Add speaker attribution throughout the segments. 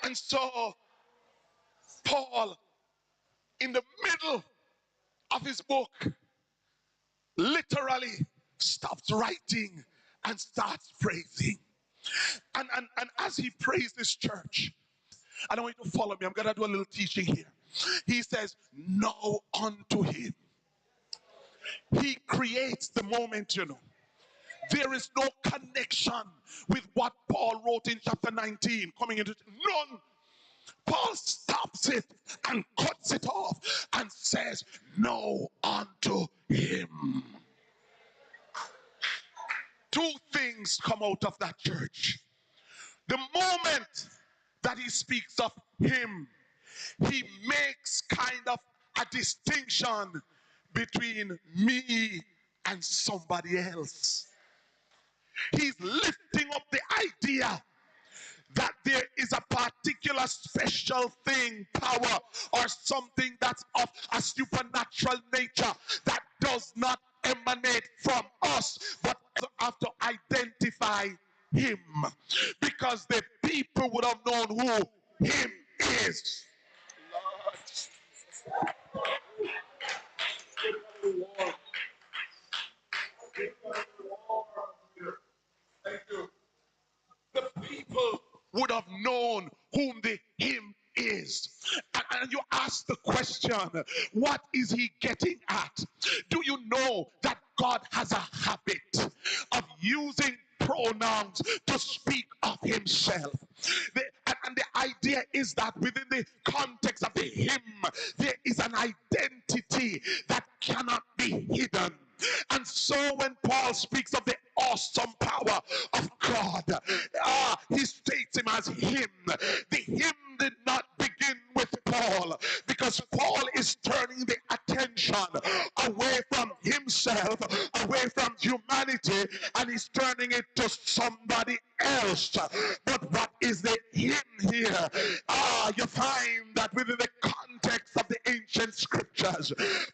Speaker 1: And so Paul, in the middle of his book, literally stops writing and starts praising. And as he prays this church, I don't want you to follow me. I'm going to do a little teaching here. He says, "Now unto him." He creates the moment, you know. There is no connection with what Paul wrote in chapter 19 coming into none. Paul stops it and cuts it off and says, "No unto him." Two things come out of that church. The moment that he speaks of him, he makes kind of a distinction between me and somebody else. He's lifting up the idea that there is a particular special thing, power, or something that's of a supernatural nature that does not emanate from us, but have to identify him, because the people would have known who him is. Thank you. The people would have known whom the him is. And you ask the question, what is he getting at? Do you know that God has a habit of using pronouns to speak of himself? And the idea is that within the context of the him, there is an identity that cannot be hidden. And so when Paul speaks of the awesome power of God, he states him as him. The him did not begin with Paul, because Paul is turning the attention away from himself, away from humanity, and he's turning it to somebody else. But what is the him here? You find that within the context of the ancient scriptures,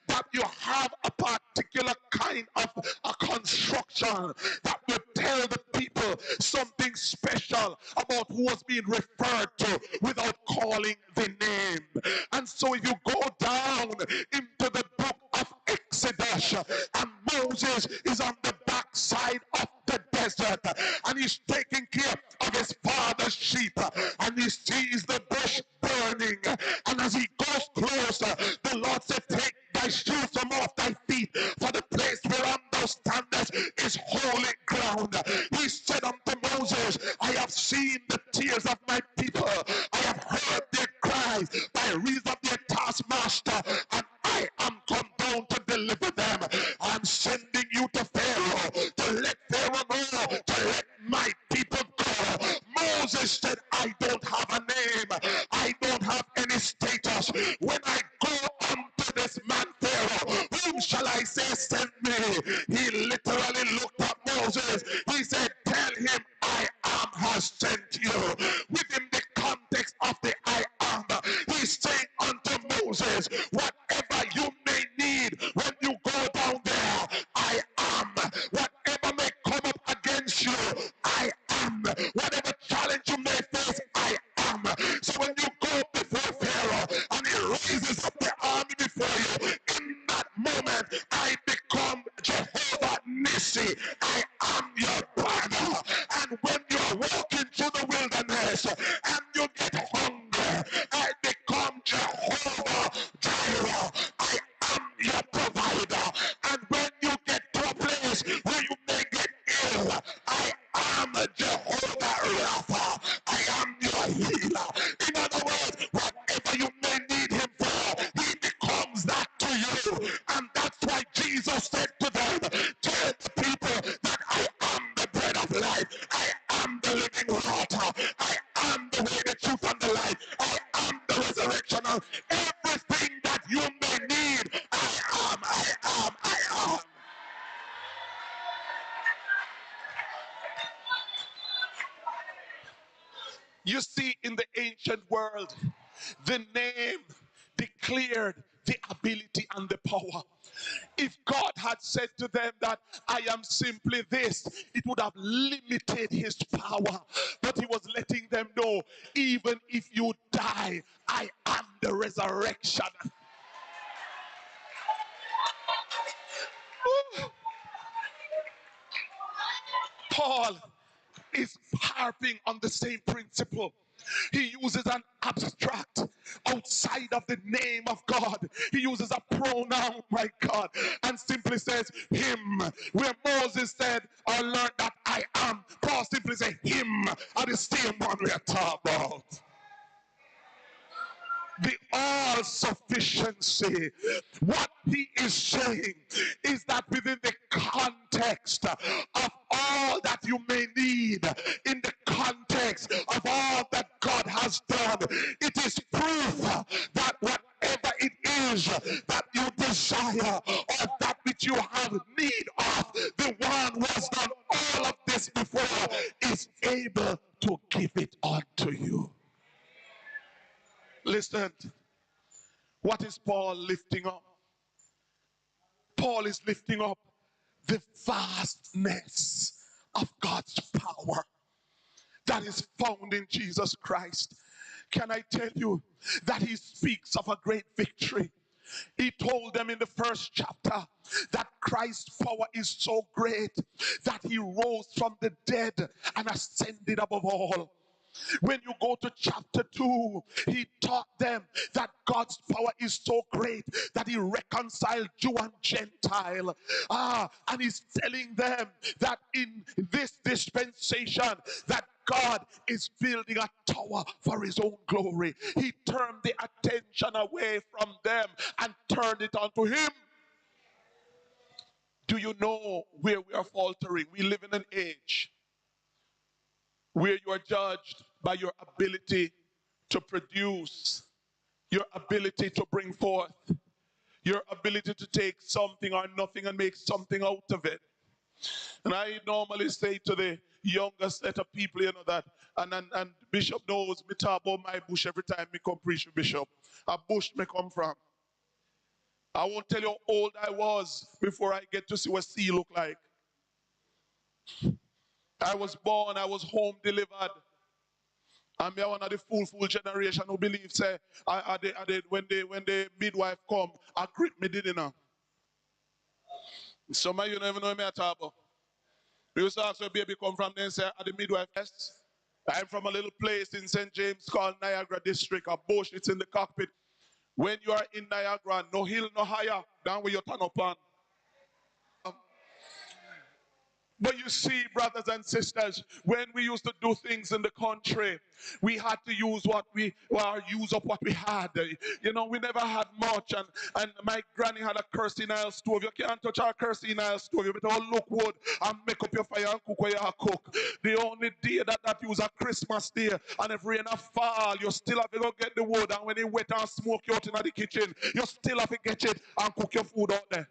Speaker 1: that you have a particular kind of a construction that would tell the people something special about who was being referred to without calling the name. And so if you go down into the book of Exodus, and Moses is on the backside of the desert, and he's taking care of his father's sheep, and he sees the bush burning, and as he goes closer, the Lord said, "Take thy shoes from off thy feet, for the place whereon thou standest is holy ground." He said unto Moses, "I have seen the tears of my people, I have heard their cries by reason of their taskmaster, and I am come down to deliver them. I'm sending you to Pharaoh to let Pharaoh know to let my people go." Moses said, "I don't have a name, I don't have any status. When I go unto this man Pharaoh, whom shall I say sent me?" He literally looked at Moses. He said, "Tell him I am has sent you." Within the context of the I am, he's saying unto Moses, whatever you may need when you go down there, I am. Whatever may come up against you, I am. Whatever challenge you may face, I am. So when you go before Pharaoh and he raises up the army before you, in that moment I become Jehovah Nissi. I am your banner. And when you're walking through the wilderness and you get hungry, I become Jehovah Jireh. I am your provider. And when you get to a place where you may get ill, I am Jehovah Rapha. I am your healer. In other words, whatever you may need him for, he becomes that to you. And that's why Jesus said to them, "Tell the people that I am the bread of life. I am the living water. I am the way, the truth, and the life. I am the resurrection of everything that you may need. I am, I am, I am." You see, in the ancient world, the name declared the ability and the power. If God had said to them that I am simply this, it would have limited his power. But he was letting them know, even if you die, I am the resurrection. Paul is harping on the same principle. He uses an abstract outside of the name of God. He uses a pronoun, my God, and simply says him. Where Moses said or learned that I am, Paul simply says him, are the same one we are talking about. The all-sufficiency. What he is saying is that within the context of all that you may need, in the context of all that God has done, it is proof that whatever it is that you desire or that which you have need of, the one who has done all of this before is able to give it unto you. Listen, what is Paul lifting up? Paul is lifting up the vastness of God's power that is found in Jesus Christ. Can I tell you that he speaks of a great victory? He told them in the first chapter that Christ's power is so great that he rose from the dead and ascended above all. When you go to chapter 2, he taught them that God's power is so great that he reconciled Jew and Gentile. And he's telling them that in this dispensation that God is building a tower for his own glory. He turned the attention away from them and turned it onto him. Do you know where we are faltering? We live in an age where you are judged by your ability to produce, your ability to bring forth, your ability to take something or nothing and make something out of it. And I normally say to the younger set of people, you know, that, and Bishop knows me talk about my bush every time me come preach with Bishop. A bush me come from. I won't tell you how old I was before I get to see what sea look like. I was born, I was home delivered. I'm one of the fool generation who believes say when the midwife come, I grip me didn't know. Some of you never know me at all. We used to ask where baby come from, then say the midwife. Yes. I'm from a little place in St. James called Niagara District, a bush, it's in the cockpit. When you are in Niagara, no hill, no higher than where you turn up on. But you see, brothers and sisters, when we used to do things in the country, we had to use use up what we had. You know, we never had much, and my granny had a kerosene oil stove. You can't touch our kerosene oil stove. You better look wood and make up your fire and cook where you cook. The only day that use a Christmas day, and if rain fall, you still have to go get the wood, and when it wet and smoke you out in the kitchen, you still have to get it and cook your food out there.